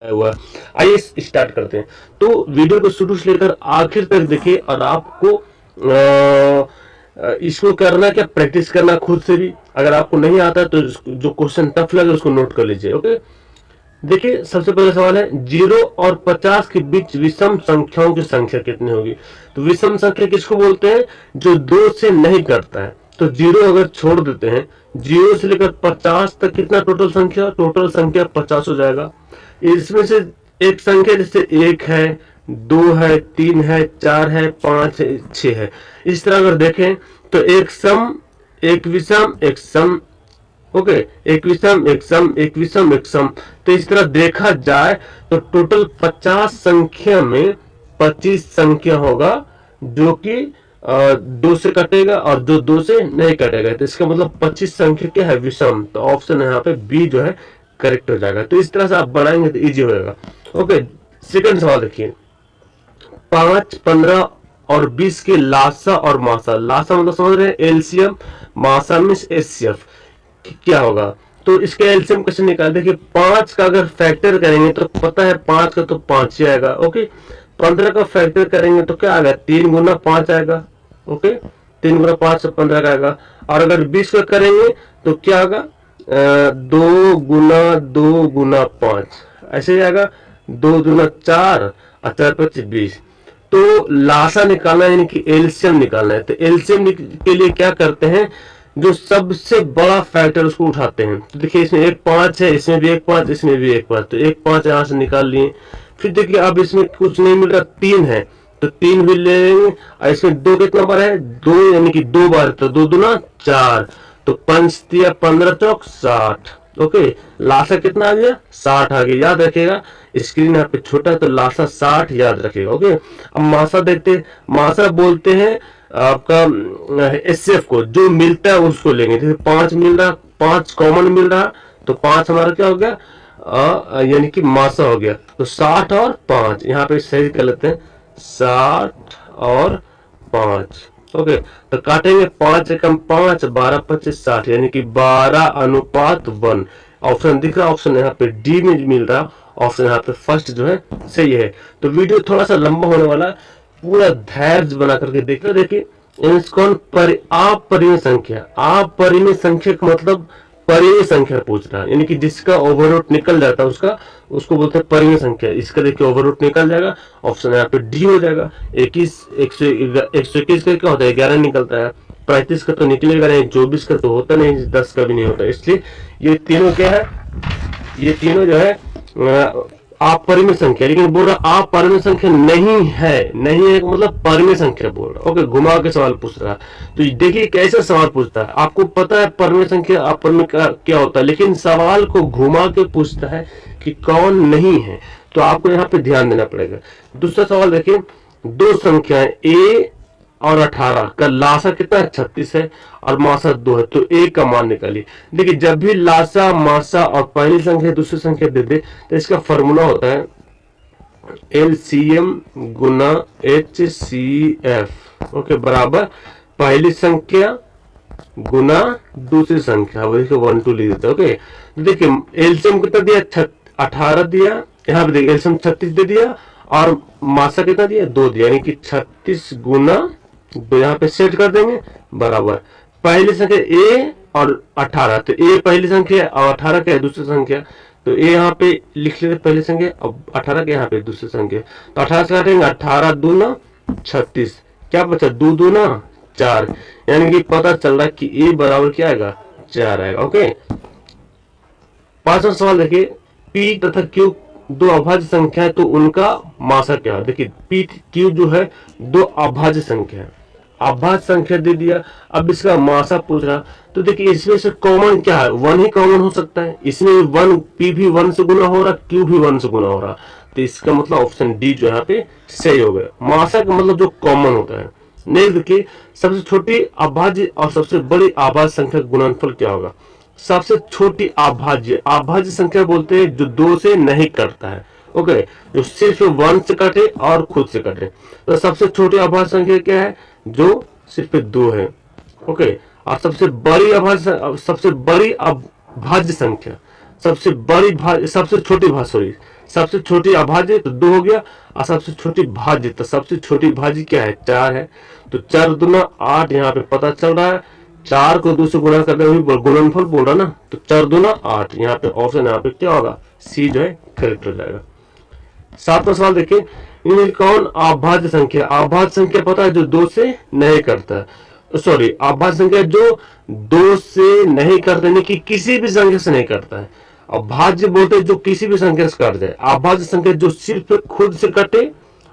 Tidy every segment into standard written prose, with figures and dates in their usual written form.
हुआ। आइए स्टार्ट करते हैं। तो वीडियो को शुरू से लेकर आखिर तक देखिए और आपको इसको करना क्या, प्रैक्टिस करना खुद से भी। अगर आपको नहीं आता तो जो क्वेश्चन टफ लगे उसको नोट कर लीजिए। ओके, देखिए सबसे पहला सवाल है 0 और 50 के बीच विषम संख्याओं की संख्या कितनी होगी। तो विषम संख्या किसको बोलते हैं, जो 2 से नहीं करता है। तो 0 अगर छोड़ देते हैं, 0 से लेकर 50 तक कितना टोटल संख्या 50 हो जाएगा। इसमें से एक संख्या जैसे 1 है, 2 है, 3 है, 4 है, 5 है, 6 है। इस तरह अगर देखें तो एक सम, एक विषम, एक सम। ओके, एक विषम, एक सम, एक विषम, एक सम। तो इस तरह देखा जाए तो टोटल 50 संख्या में 25 संख्या होगा जो कि 2 से कटेगा और जो 2 से नहीं कटेगा। तो इसका मतलब 25 संख्या क्या है, विषम। तो ऑप्शन यहाँ पे बी जो है करेक्ट हो जाएगा। तो इस तरह से आप बनाएंगे तो इजी होगा। ओके, सेकंड सवाल देखिए, 5, 15 और 20 के लासा और मासा। लासा मतलब समझ रहे हैं एलसीएम, मासा मीन्स एचसीएफ। क्या होगा, तो इसके एलसीएम कैसे निकाल, देखिए 5 का अगर फैक्टर करेंगे तो पता है 5 का तो 5 ही आएगा। ओके, 15 का फैक्टर करेंगे तो क्या आएगा, 3 गुना 5 आएगा। ओके, 3 गुना 5 से 15 का आएगा। और अगर 20 का करेंगे तो क्या आएगा, 2 गुना 5 ऐसे ही आएगा, 2 गुना 4 और 4 5 20। तो लासा निकालना है, यानी कि एलसीएम निकालना है। तो एलसीएम के लिए क्या करते हैं, जो सबसे बड़ा फैक्टर उसको उठाते हैं। तो देखिए इसमें एक 5 है, इसमें भी एक 5, इसमें भी एक 5, तो एक 5 यहां से निकाल लिए। फिर देखिए अब इसमें कुछ नहीं मिल रहा, 3 है तो 3 भी ले लेंगे। और इसमें 2 कितना बार है, 2 यानी कि 2 बार, तो 2 दूना 4, तो 5 दिया 15 चौक 60। ओके, लासा कितना आ गया, 60 आ गया। याद रखिएगा, स्क्रीन यहाँ पे छोटा है तो लासा 60 याद रखिएगा। ओके, अब मासा देखते, मासा बोलते हैं आपका एचसीएफ को, जो मिलता है उसको लेंगे। जैसे 5 मिल रहा, 5 कॉमन मिल रहा, तो 5 हमारा क्या हो गया, यानी कि मासा हो गया। तो 60 और 5 यहाँ पे सही कर लेते हैं, 60 और 5। ओके, तो काटेंगे 5 एकम 5, 12 25 60, यानी कि 12:1। ऑप्शन दिख रहा, ऑप्शन यहाँ पे डी में मिल रहा, ऑप्शन यहाँ पे फर्स्ट जो है सही है। तो वीडियो थोड़ा सा लंबा होने वाला, पूरा धैर्य बना करके देखना। देखिए कौन अपरिमेय संख्या, अपरिमेय संख्या का मतलब परिमेय संख्या पूछ रहा है, यानी कि जिसका ओवररूट निकल जाता है उसको बोलते हैं परिमेय संख्या। इसका देखिए ओवररूट निकल जाएगा, ऑप्शन यहाँ पे डी हो जाएगा। 21 121 का क्या होता है, 11 निकलता है। 35 का तो निकलेगा नहीं, 24 का तो होता नहीं, 10 का भी नहीं होता। इसलिए ये तीनों क्या है, ये तीनों जो है अपरिमेय संख्या। लेकिन बोल रहा अपरिमेय संख्या नहीं है, नहीं है मतलब परिमेय संख्या बोल रहा। ओके, घुमा के सवाल पूछ रहा है। तो देखिए कैसा सवाल पूछता है, आपको पता है परिमेय संख्या अपरिमेय का क्या होता है, लेकिन सवाल को घुमा के पूछता है कि कौन नहीं है। तो आपको यहाँ पे ध्यान देना पड़ेगा। दूसरा सवाल देखिए, 2 संख्याएं a और 18 का लासा कितना है, 36 है, और मासा 2 है। तो a का मान निकालिए। देखिए जब भी लासा, मासा और पहली संख्या दूसरी संख्या दे दे तो इसका फॉर्मूला होता है एलसीएम गुना एचसीएफ। ओके, बराबर पहली संख्या गुना दूसरी संख्या। वो देखिए 1 2 लिख देते। ओके, देखिए एलसीएम कितना दिया, 18 दिया, यहाँ पे देखिए एलसीएम 36 दे दिया, और मासा कितना दिया, 2 दिया, यानी कि 36 गुना 2 यहाँ पे सेट कर देंगे, बराबर पहली संख्या a और 18। तो a पहली संख्या और 18 क्या है, दूसरी संख्या। तो a यहाँ पे लिख लेते पहली संख्या, और 18 के यहाँ पे दूसरी संख्या। तो 18 से काटेंगे, 18 दूना 36, क्या बचा, 2 दूना 4, यानी कि पता चल रहा है कि a बराबर क्या आएगा, 4 आएगा। ओके, 5वां सवाल देखिए, p तथा q 2 अभाज्य संख्या है तो उनका मासा क्या है। देखिए पी क्यू जो है 2 अभाज्य संख्या है, अभाज्य संख्या दे दिया। अब इसका मासा पूछ रहा, तो देखिए इसमें से कॉमन क्या है, 1 ही कॉमन हो सकता है। इसमें 1 पी भी 1 से गुना हो रहा, क्यू भी 1 से गुना हो रहा। तो इसका मतलब ऑप्शन डी जो यहाँ पे सही हो गया। मासा का मतलब जो कॉमन होता है। नेक्स्ट देखिए, सबसे छोटी अभाज्य और सबसे बड़ी अभाज्य संख्या का गुणनफल क्या होगा। सबसे छोटी अभाज्य संख्या बोलते हैं जो 2 से नहीं कटता है। ओके, जो सिर्फ 1 से कटे और खुद से कटे। तो सबसे छोटी अभाज्य संख्या क्या है, जो सिर्फ 2 है। ओके, और सबसे बड़ी अभाज्य संख्या, सबसे छोटी सबसे छोटी अभाज्य तो 2 हो गया, और सबसे छोटी भाज्य, तो सबसे छोटी भाज्य क्या है, 4 है। तो 4 दूना 8 यहाँ पे पता चल रहा है। 4 को 2 से गुणा करते हुए गुणनफल बोल रहा ना, तो 4 दूना 8, यहाँ पे ऑप्शन यहाँ पे क्या होगा, सी जो है करेक्ट हो जाएगा। 7वां सवाल देखिए, इनमें कौन अभाज्य संख्या, अभाज्य संख्या पता है जो 2 से नहीं करता है, सॉरी अभाज्य संख्या जो 2 से नहीं करता, यानी कि किसी भी संख्या से नहीं करता है। अभाज्य बोलते जो किसी भी संख्या से कट जाए, अभाज्य संख्या जो सिर्फ खुद से कटे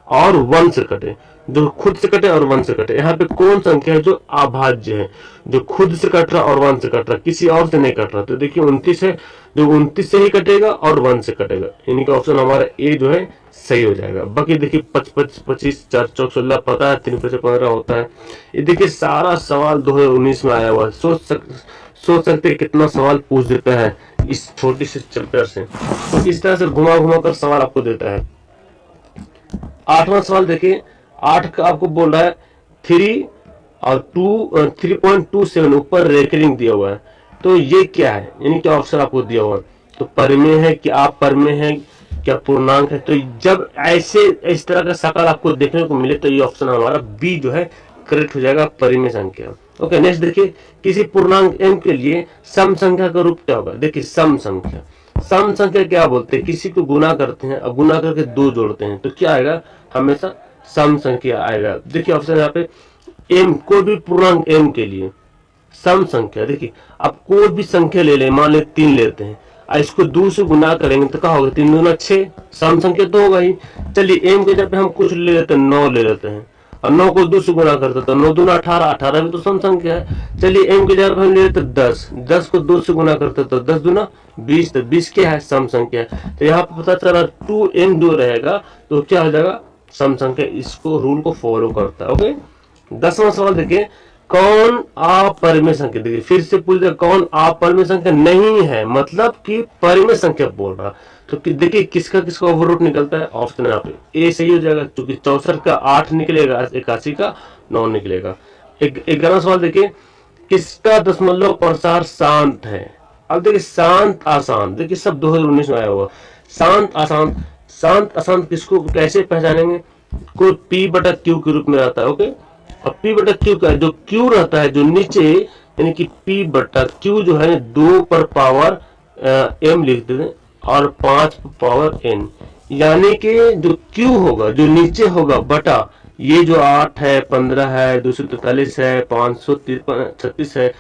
और 1 से कटे, जो खुद से कटे और 1 से कटे। यहाँ पे कौन संख्या है जो अभाज्य है, जो खुद से कट रहा और 1 से कट रहा, किसी और से नहीं कट रहा। तो देखिए 29 है, जो 29 से ही कटेगा और 1 से कटेगा, यानी कि ऑप्शन हमारा ए जो है सही हो जाएगा। बाकी देखिए 25, 25, 4 चौक 16 पता है, 3 से 15 होता है। ये देखिए सारा सवाल 2019 में आया हुआ है। सोच सकते कितना सवाल पूछ देता है इस छोटी सी चैप्टर से। तो इस तरह से घुमा घुमा कर सवाल आपको देता है। 8वां सवाल देखिए, 8 का आपको बोल रहा है 3 और 3.27 ऊपर रेकरिंग दिया हुआ है। तो ये क्या है, यानी क्या ऑप्शन आपको दिया हुआ है, तो परिमेय है कि आप परिमेय है, क्या पूर्णांक है। तो जब ऐसे इस तरह का सवाल आपको देखने को मिले तो ये ऑप्शन हमारा बी जो है करेक्ट हो जाएगा, परिमेय संख्या। ओके, नेक्स्ट देखिए, किसी पूर्णांक m के लिए सम संख्या का रूप क्या होगा। देखिए सम संख्या, सम संख्या क्या बोलते हैं, किसी को गुना करते हैं और गुना करके 2 जोड़ते हैं, तो क्या आएगा, हमेशा सम संख्या आएगा। देखिए ऑप्शन यहाँ पे m, कोई भी पूर्णांक m के लिए सम संख्या। देखिए आप कोई भी संख्या ले लें, मान ले 3 लेते हैं और इसको 2 से गुना करेंगे तो क्या होगा, 3 दूना 6, सम संख्या तो होगा ही। चलिए m के जब हम कुछ ले लेते हैं, 9 ले लेते हैं और 9 को 2 से गुना करते तो 9 दूना 18, 18 भी तो सम संख्या है। चलिए m के जगह हम ले लेते 10, 10 को 2 से गुना करते तो 10 दूना 20, तो 20 क्या है, सम संख्या है। तो यहाँ पे पता चला 2m जो रहेगा तो क्या हो जाएगा, सम संख्या। इसको रूल को फॉलो करता है। ओके, 10वां सवाल देखिए, कौन अपरिमेय संख्या। देखिए फिर से पूछ दिया कौन अपरिमेय संख्या नहीं है, मतलब कि परिमेय संख्या बोल रहा। तो देखिए किसका किसका ओवररूट निकलता है, ऑप्शन यहाँ पे ए सही हो जाएगा, क्योंकि 64 का 8 निकलेगा, 81 का 9 निकलेगा। 11वां सवाल देखिए, किसका दशमलव प्रसार शांत है। अब देखिए शांत अशांत, देखिए सब 2019 में आया हुआ। शांत अशांत, शांत अशांत किसको कैसे पहचानेंगे, कोई पी बटा क्यू के रूप में रहता है। ओके, अब पी बटा क्यू का जो क्यू रहता है जो नीचे, यानी कि पी बटा क्यू जो है 2 पर पावर m लिख देते हैं और 5 पर पावर n, यानी कि जो क्यू होगा जो नीचे होगा बटा ये जो 8 है, 15 है, 243 है, 536 है,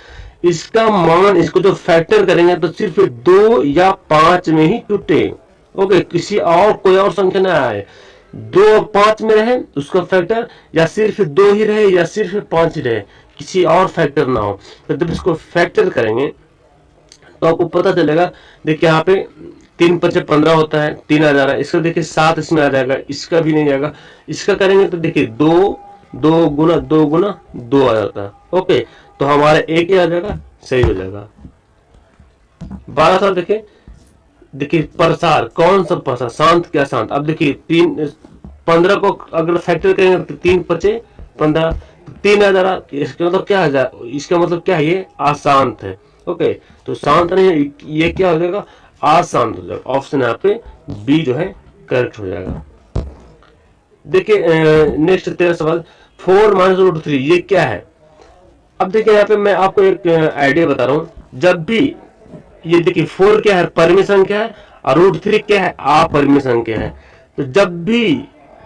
इसका मान, इसको जो फैक्टर करेंगे तो सिर्फ 2 या 5 में ही टूटे। ओके, किसी और कोई और संख्या ना आए, 2 और 5 में रहे उसका फैक्टर, या सिर्फ 2 ही रहे या सिर्फ 5 ही रहे, किसी और फैक्टर ना हो। तो जब इसको फैक्टर करेंगे तो आपको पता चलेगा। देखिए यहाँ पे 3 5 15 होता है, 3 आ जा रहा है, इसका देखिए 7 इसमें आ जाएगा, इसका भी नहीं जाएगा। इसका करेंगे तो देखिए 2 2 गुना 2 गुना 2 आ जाता है। ओके, तो हमारा एक ही आ जाएगा, सही हो जाएगा। 12 साल देखिए प्रसार, कौन सा प्रसार, शांत क्या शांत। अब देखिए 15 को अगर फैक्टर करेंगे तो 3 5 15, 3 आ जा रहा, इसका मतलब क्या है, इसका मतलब क्या है, ये अशांत है। ओके, तो शांत नहीं है, ये क्या हो जाएगा, अशांत हो जाएगा। ऑप्शन यहाँ पे बी जो है करेक्ट हो जाएगा। देखिए नेक्स्ट 13 सवाल, 4 माइनस रूट 3 ये क्या है। अब देखिए यहाँ पे मैं आपको एक आइडिया बता रहा हूँ, जब भी ये देखिए 4 क्या है, परिमेय संख्या है, और रूट 3 क्या है, अपरिमेय संख्या है। तो जब भी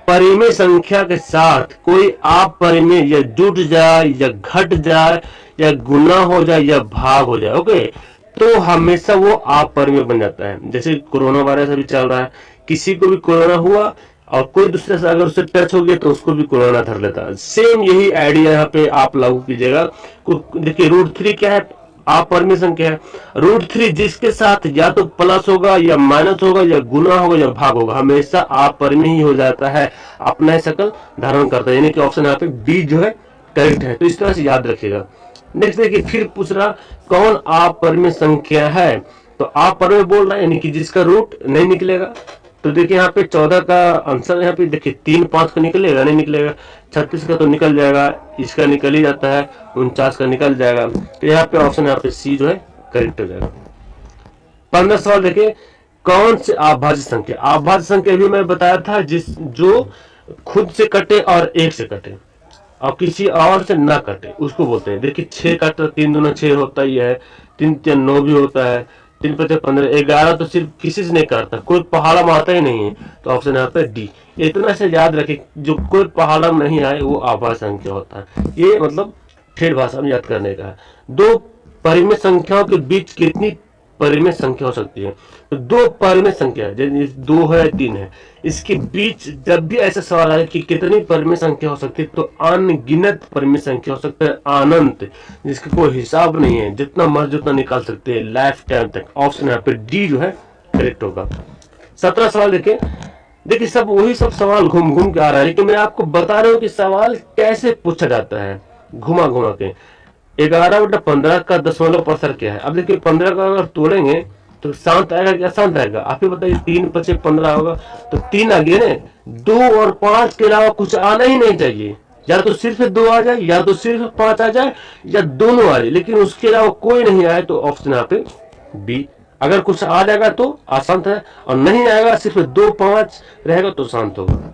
परिमेय संख्या के साथ कोई अपरिमेय या जुट जाए या घट जाए या गुना हो जाए या भाग हो जाए, ओके, तो हमेशा वो अपरिमेय बन जाता है। जैसे कोरोना वायरस अभी चल रहा है, किसी को भी कोरोना हुआ और कोई दूसरे से अगर उससे टच हो गया तो उसको भी कोरोना धर लेता है। सेम यही आइडिया यहाँ पे आप लागू कीजिएगा। देखिए रूट 3 क्या है, अपरिमेय संख्या है। रूट 3 जिसके साथ या तो प्लस होगा या माइनस होगा या गुना होगा या भाग होगा, हमेशा अपरिमेय ही हो जाता है, अपना ही शकल धारण करता है, यानी कि ऑप्शन यहाँ पे बी जो है करेक्ट है। तो इस तरह से याद रखिएगा। नेक्स्ट देखिए फिर पूछ रहा कौन अपरिमेय संख्या है, तो अपरिमेय बोल रहा है यानी कि जिसका रूट नहीं निकलेगा। तो देखिए यहाँ पे 14 का आंसर यहाँ पे देखिए 3 5 का निकलेगा, नहीं निकलेगा। 36 का तो निकल जाएगा, इसका निकल ही जाता है, 49 का निकल जाएगा। तो यहाँ पे ऑप्शन यहाँ पे सी जो है करेक्ट हो जाएगा। 15 सवाल देखिए, कौन से अभाज्य संख्या, अभाज्य संख्या भी मैं बताया था जो खुद से कटे और एक से कटे और किसी और से ना कटे उसको बोलते हैं। देखिए 6 काटा 3 दूना 6 होता ही है, 3 3 9 भी होता है, 3 5 15, 11 तो सिर्फ किसी से नहीं काटता, कोई पहाड़ा में आता ही नहीं है, तो ऑप्शन यहाँ पे डी। इतना से याद रखे जो कोई पहाड़ा में नहीं आए वो अभाज्य संख्या होता है। ये मतलब ठेठ भाषा में याद करने का है। दो परिमेय संख्याओं के बीच कितनी परिमेय संख्या हो सकती है? तो दो परिमेय संख्या, जैसे 2 है 3 है, इसके बीच जब भी ऐसा सवाल आए कि कितनी परिमेय संख्या हो सकती है, तो अनगिनत परिमेय संख्या हो सकता है, अनंत, जिसका कोई हिसाब नहीं है, जितना मर्जी उतना निकाल सकते हैं लाइफ टाइम तक। ऑप्शन यहाँ पे डी जो है करेक्ट होगा। 17 सवाल देखिए सब वही सब सवाल घूम घूम के आ रहा है, लेकिन मैं आपको बता रहा हूँ कि सवाल कैसे पूछा जाता है घुमा घुमा के। 11/15 का दशमलव प्रसार क्या है? अब देखिए 15 का अगर तोड़ेंगे तो शांत आएगा क्या शांत आएगा? आप ही बताइए। 3 5 15 होगा तो 3 आ गया ना। 2 और 5 के अलावा कुछ आना ही नहीं चाहिए, या तो सिर्फ 2 आ जाए या तो सिर्फ 5 आ जाए या दोनों आ जाए, लेकिन उसके अलावा कोई नहीं आए तो ऑप्शन यहाँ पे बी। अगर कुछ आ जाएगा तो अशांत है, और नहीं आएगा सिर्फ 2 5 रहेगा तो शांत होगा।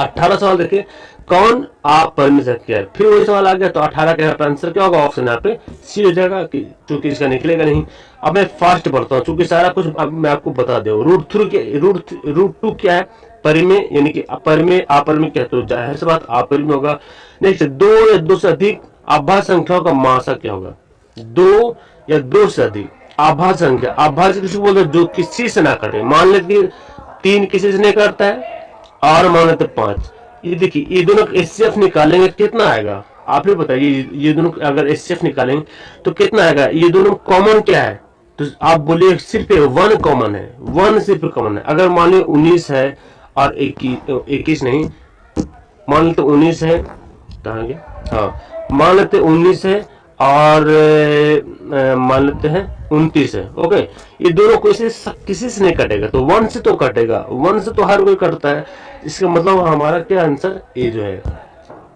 18 सवाल देखिए, कौन अपरिमेय संख्या है? फिर वही सवाल आ गया, तो 18 का आंसर क्या होगा? ऑप्शन यहाँ पे सी हो जाएगा, कि चूंकि इसका निकलेगा नहीं। अब मैं फास्ट पढ़ता हूँ चूंकि सारा कुछ अब मैं आपको बता दूं। रूट टू क्या है? परिमेय, यानी कि अपरिमेय अपरिमेय क्या है? तो जाहिर सी बात अपरिमेय होगा। नेक्स्ट 2 या 2 से अधिक अभाज्य संख्याओं का मासा क्या होगा? 2 या 2 से अधिक अभाज्य संख्या, अभाज्य किसी बोलते हैं जो किसी से ना कटे। मान लेते 3 किसी से नहीं कटता है, और मान लेते 5। ये देखिए ये दोनों एचसीएफ निकालेंगे कितना आएगा? आप ही बताइए, ये दोनों अगर एचसीएफ निकालेंगे तो कितना आएगा? ये दोनों कॉमन क्या है? तो आप बोलिए सिर्फ 1 कॉमन है, 1 सिर्फ कॉमन है। अगर मान लो 19 है और 21 नहीं, मान लेते 19 है, कहाँ गया? हाँ, मान लेते 19 है और मान लेते हैं 29 है। ओके, ये दोनों किसी से नहीं कटेगा, तो 1 से तो कटेगा, 1 से तो हर कोई कटता है। इसका मतलब हमारा क्या आंसर ए जो है।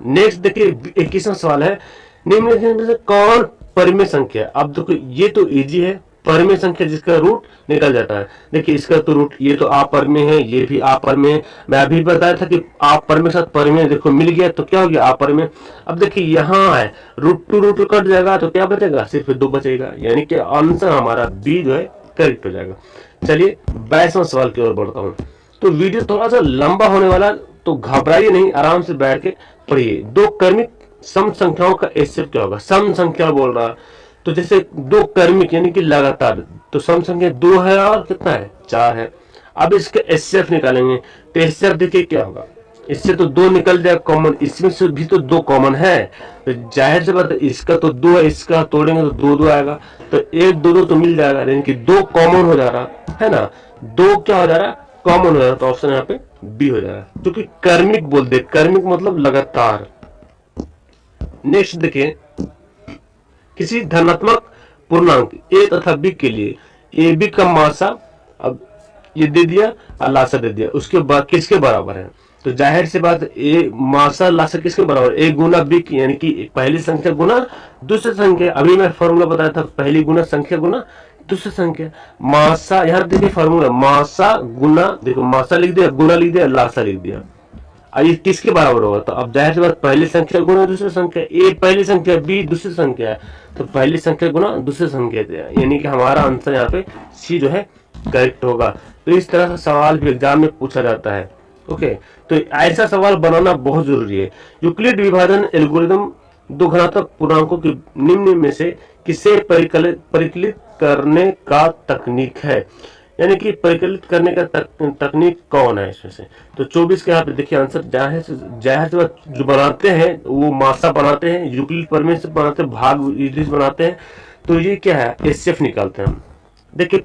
नेक्स्ट देखिए 21वां सवाल है, निम्नलिखित में से कौन परिमेय संख्या? अब देखो ये तो इजी है, परिमेय संख्या जिसका रूट निकल जाता है। देखिए इसका तो रूट, ये तो अपरिमेय है, ये भी अपरिमेय है। मैं अभी बताया था कि अपरिमेय के साथ परिमेय देखो मिल गया तो क्या हो गया? अपरिमेय। अब देखिए यहाँ है रूट कट जाएगा तो क्या बचेगा? सिर्फ 2 बचेगा, यानी कि आंसर हमारा बी जो है करेक्ट हो जाएगा। चलिए 22वां सवाल की ओर बढ़ता हूँ। तो वीडियो थोड़ा सा लंबा होने वाला, तो घबराइए नहीं, आराम से बैठ के पढ़िए। 2 क्रमिक सम संख्याओं का एचसीएफ क्या होगा? सम संख्या बोल रहा, तो जैसे 2 क्रमिक यानी कि लगातार, तो सम संख्या 2 है और कितना है? 4 है। अब इसके एचसीएफ निकालेंगे तो एचसीएफ देखिए क्या होगा? इससे तो 2 निकल जाएगा कॉमन, इसमें से भी तो 2 कॉमन है, तो जाहिर सी बात है इसका तो 2 है, इसका तोड़ेंगे तो 2 2 आएगा, तो 1 2 2 तो मिल जाएगा, यानी कि 2 कॉमन हो जा रहा है ना। 2 क्या हो जा रहा है? कॉमन हो जा रहा, तो ऑप्शन यहाँ पे बी हो जाएगा, क्योंकि कर्मिक बोल दे, कर्मिक मतलब लगातार। नेक्स्ट देखिए, किसी धनात्मक पूर्णांक ए तथा बी के लिए ए बी का मासा, अब ये दे दिया और लासा दे दिया, उसके बाद किसके बराबर है? तो जाहिर सी बात ए मासा लासा किसके बराबर? ए गुना बी की, यानी कि पहली संख्या गुना दूसरी संख्या। अभी मैं फॉर्मूला बताया था, पहली गुना संख्या गुना दूसरी संख्या। मासा, यहाँ देखिए फॉर्मूला, मासा गुना, देखो मासा लिख दिया, गुना लिख दिया, लासा लिख दिया। ये किसके बराबर होगा? तो अब जाहिर सी बात पहली संख्या गुना दूसरी संख्या, ए पहली संख्या बी दूसरी संख्या है, तो पहली संख्या गुना दूसरी संख्या, यानी कि हमारा आंसर यहाँ पे सी जो है करेक्ट होगा। तो इस तरह से सवाल भी एग्जाम में पूछा जाता है। ओके, तो ऐसा सवाल बनाना बहुत जरूरी है। यूक्लिड विभाजन एल्गोरिथम 2 घनात्मक पूर्णांकों के निम्न में से किसे परिकलित करने का तकनीक है? यानी कि परिकलित करने का तकनीक कौन है इसमें से? तो 24 के यहाँ पे देखिए आंसर। जाहिर से जो बनाते हैं वो मासा बनाते हैं, यूक्लिड प्रमेय से बनाते हैं, भाग बनाते हैं, तो ये क्या है? एचसीएफ निकालते हैं। देखिए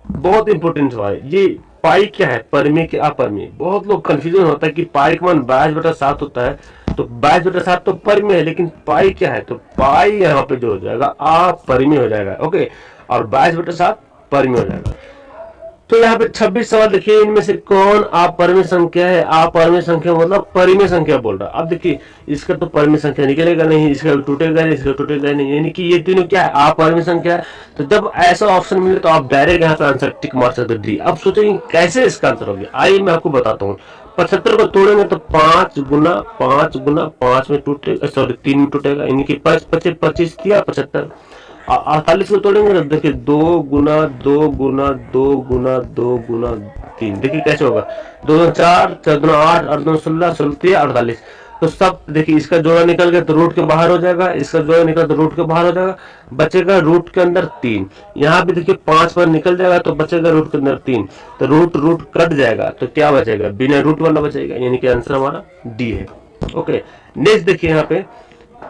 बहुत इंपॉर्टेंट सवाल है ये। पाई क्या है? परिमेय के अपरिमेय। बहुत लोग कंफ्यूजन होता है कि पाई का मान 22/7 होता है, तो 22/7 तो परिमेय है, लेकिन पाई क्या है? तो पाई यहाँ पे जो हो जाएगा अपरिमेय हो जाएगा। ओके, और 22/7 परिमेय हो जाएगा। तो यहाँ पे 26 सवाल देखिए, इनमें से कौन अपरिमेय संख्या है? अपरिमेय संख्या मतलब परिमेय संख्या बोल रहा है। अब देखिए इसका तो परिमेय संख्या निकलेगा नहीं, इसका टूटेगा नहीं, इसका टूटेगा नहीं, यानी कि ये तीनों क्या है? अपरिमेय संख्या है। तो जब ऐसा ऑप्शन मिले तो आप डायरेक्ट यहाँ पे आंसर टिक मार सकते डी। अब सोचेंगे कैसे इसका आंसर होगा, आइए मैं आपको बताता हूँ। 75 को तोड़ेंगे तो 5 गुना 5 गुना 5 में टूटेगा, सॉरी 3 में टूटेगा, यानी कि 5 25 25 दिया 75। 48 को तोड़ेंगे तो देखिए 2 गुना 2 गुना 2 गुना 2 गुना 3, देखिए कैसे होगा, 2 4 4 2 8 8 2 16 16 48। तो सब देखिए इसका जोड़ा निकल गया तो रूट के बाहर हो जाएगा, इसका जोड़ा निकला तो रूट के बाहर हो जाएगा, बचेगा रूट के अंदर 3। यहाँ भी देखिए 5 पर निकल जाएगा तो बचेगा रूट के अंदर 3, तो रूट रूट कट जाएगा तो क्या बचेगा? बिना रूट वाला बचेगा, यानी कि आंसर हमारा डी है। ओके, नेक्स्ट देखिए यहाँ पे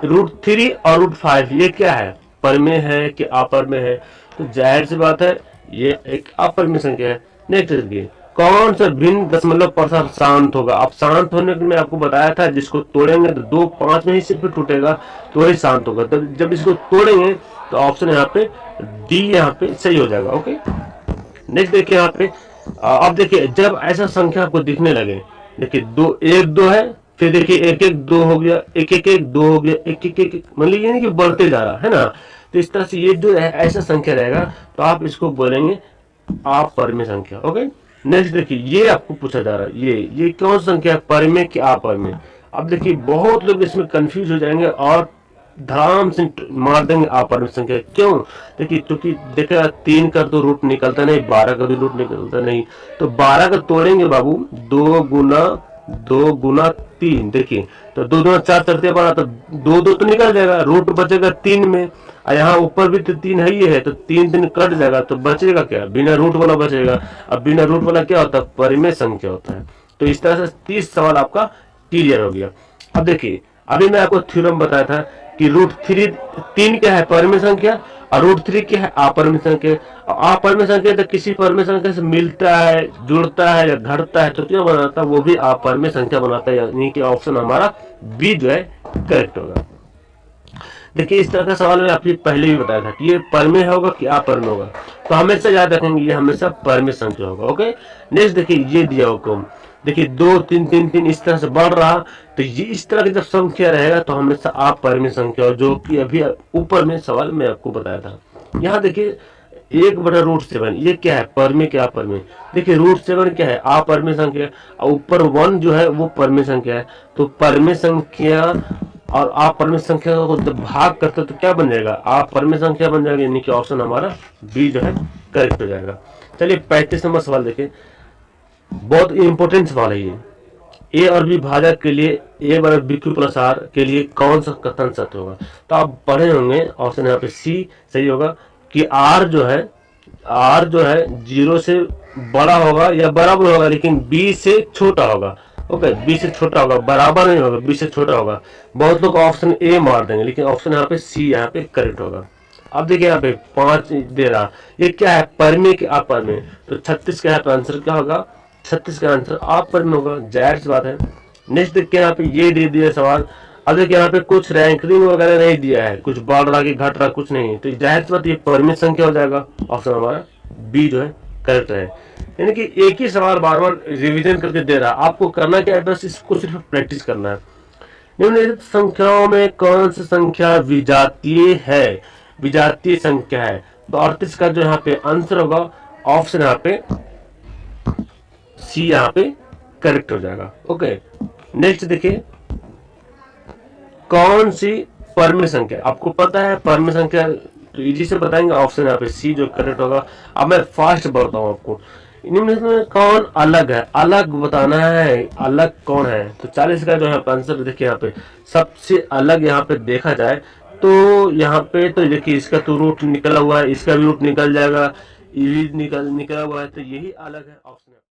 √3 और √5 ये क्या है? परिमेय है कि अपरिमेय है? तो जाहिर सी बात है ये एक अपरिमेय संख्या है। नेक्स्ट देखिए कौन सा भिन्न दशमलव पर शांत होगा? अब शांत होने के मैं आपको बताया था, जिसको तोड़ेंगे तो 2 5 में ही सिर्फ टूटेगा तो वही शांत होगा। तो जब इसको तोड़ेंगे तो ऑप्शन यहाँ पे डी यहाँ पे सही हो जाएगा। ओके, नेक्स्ट देखिए यहाँ पे अब देखिए जब ऐसा संख्या आपको दिखने लगे, देखिए 2 1 2 है, फिर देखिए 1 1 2 हो गया, 1 1 1 2 हो गया, 1 1 1 मतलब ये नहीं कि बढ़ते जा रहा है ना। तो इस तरह से ये जो है ऐसा संख्या रहेगा तो आप इसको बोलेंगे अपरिमेय संख्या। ओके, नेक्स्ट देखिए ये आपको पूछा जा रहा है, ये कौन सी संख्या है? परिमेय कि अपरिमेय? अब देखिए बहुत लोग इसमें कंफ्यूज हो जाएंगे और धड़ाम से मार देंगे अपरिमेय संख्या। क्यों? देखिए क्योंकि देखा 3 का तो रूट निकलता नहीं, 12 का भी रूट निकलता नहीं, तो 12 का तोड़ेंगे बाबू 2 गुना 3, देखिए तो 2 2 4 चढ़ते 12, तो 2 2 तो निकल जाएगा, रूट बचेगा 3 में, और यहाँ ऊपर भी तो 3 है ही है, तो 3 3 कट जाएगा तो बचेगा क्या? बिना रूट वाला बचेगा। अब बिना रूट वाला क्या होता है? परिमेय संख्या होता है। तो इस तरह से 30 सवाल आपका क्लियर हो गया। अब देखिए अभी मैं आपको थ्योरम बताया था कि √3 क्या है? परिमेय संख्या, और √3 क्या है? अपरिमेय संख्या। अपरिमेय संख्या तो किसी परिमेय संख्या से मिलता है, जुड़ता है या घटता है तो क्या बनाता है? वो भी अपरिमेय संख्या बनाता है, यानी कि ऑप्शन हमारा बी जो है करेक्ट होगा। देखिए इस तरह का सवाल मैं आपको पहले भी बताया था कि ये परिमेय होगा कि अपरिमेय होगा, तो हमेशा याद रखेंगे ये हमेशा परिमेय संख्या होगा। ओके, नेक्स्ट देखिए ये दिया हुआ, देखिए 2 3 3 3 इस तरह से बढ़ रहा, तो ये इस तरह की जब संख्या रहेगा तो हमेशा अपरिमेय संख्या हो, जो कि अभी ऊपर में सवाल मैं आपको बताया था। यहाँ देखिए 1/√7 ये क्या है? परिमेय क्या अपरिमेय? देखिए √7 क्या है? अपरिमेय संख्या, और ऊपर 1 जो है वो परिमेय संख्या है। तो परिमेय संख्या और अपरिमेय संख्या को जब भाग करते तो क्या बन जाएगा? अपरिमेय संख्या बन जाएगा, यानी कि ऑप्शन हमारा बी जो है करेक्ट हो जाएगा। चलिए 35 नंबर सवाल देखिए, बहुत इंपॉर्टेंट सवाल है ये। ए और बी भाजक के लिए ए बराबर बी क्यू प्लस आर के लिए कौन सा कथन सत्य होगा? तो आप पढ़े होंगे, ऑप्शन यहाँ पे सी सही होगा कि आर जो है 0 से बड़ा होगा या बराबर होगा, लेकिन बी से छोटा होगा। ओके, बी से छोटा होगा, बराबर नहीं होगा, बी से छोटा होगा। बहुत लोग ऑप्शन ए मार देंगे, लेकिन ऑप्शन यहाँ पे सी यहाँ पे करेक्ट होगा। अब देखिए यहाँ पे 5 दे रहा, ये क्या है? परिमेय के अपरिमेय? तो 36 का यहाँ पे आंसर क्या होगा? 36 का आंसर अपरिमेय होगा, जाहिर सी बात है। नेक्स्ट देखिए यहाँ पे ये दे दिया सवाल। अब देखिए यहाँ पे कुछ रैंकिंग वगैरह नहीं दिया है, कुछ बढ़ रहा कि घट रहा कुछ नहीं, तो जाहिर सी बात ये परिमेय संख्या हो जाएगा। ऑप्शन हमारा बी जो है करेक्ट है। यानी कि एक ही सवाल बार बार रिवीजन करके दे रहा, आपको करना क्या है? बस इसको सिर्फ प्रैक्टिस करना है। निम्नलिखित संख्याओं में कौन सी संख्या विजातीय है? विजातीय संख्या है, तो 38 का जो यहाँ पे आंसर होगा ऑप्शन यहाँ पे सी यहाँ पे करेक्ट हो जाएगा। ओके, नेक्स्ट देखिए कौन सी परिमेय संख्या? आपको पता है परिमेय संख्या तो इजी से बताएंगे, ऑप्शन यहाँ पे सी जो करेक्ट होगा। अब मैं फास्ट बढ़ता हूँ आपको, निम्नलिखित में कौन अलग है? अलग बताना है, अलग कौन है? तो 40 का जो है आंसर देखिए यहाँ पे सबसे अलग यहाँ पे देखा जाए तो यहाँ पे तो देखिए इसका तो रूट निकला हुआ है, इसका भी रूट निकल जाएगा, ये भी निकला हुआ है, तो यही अलग है ऑप्शन।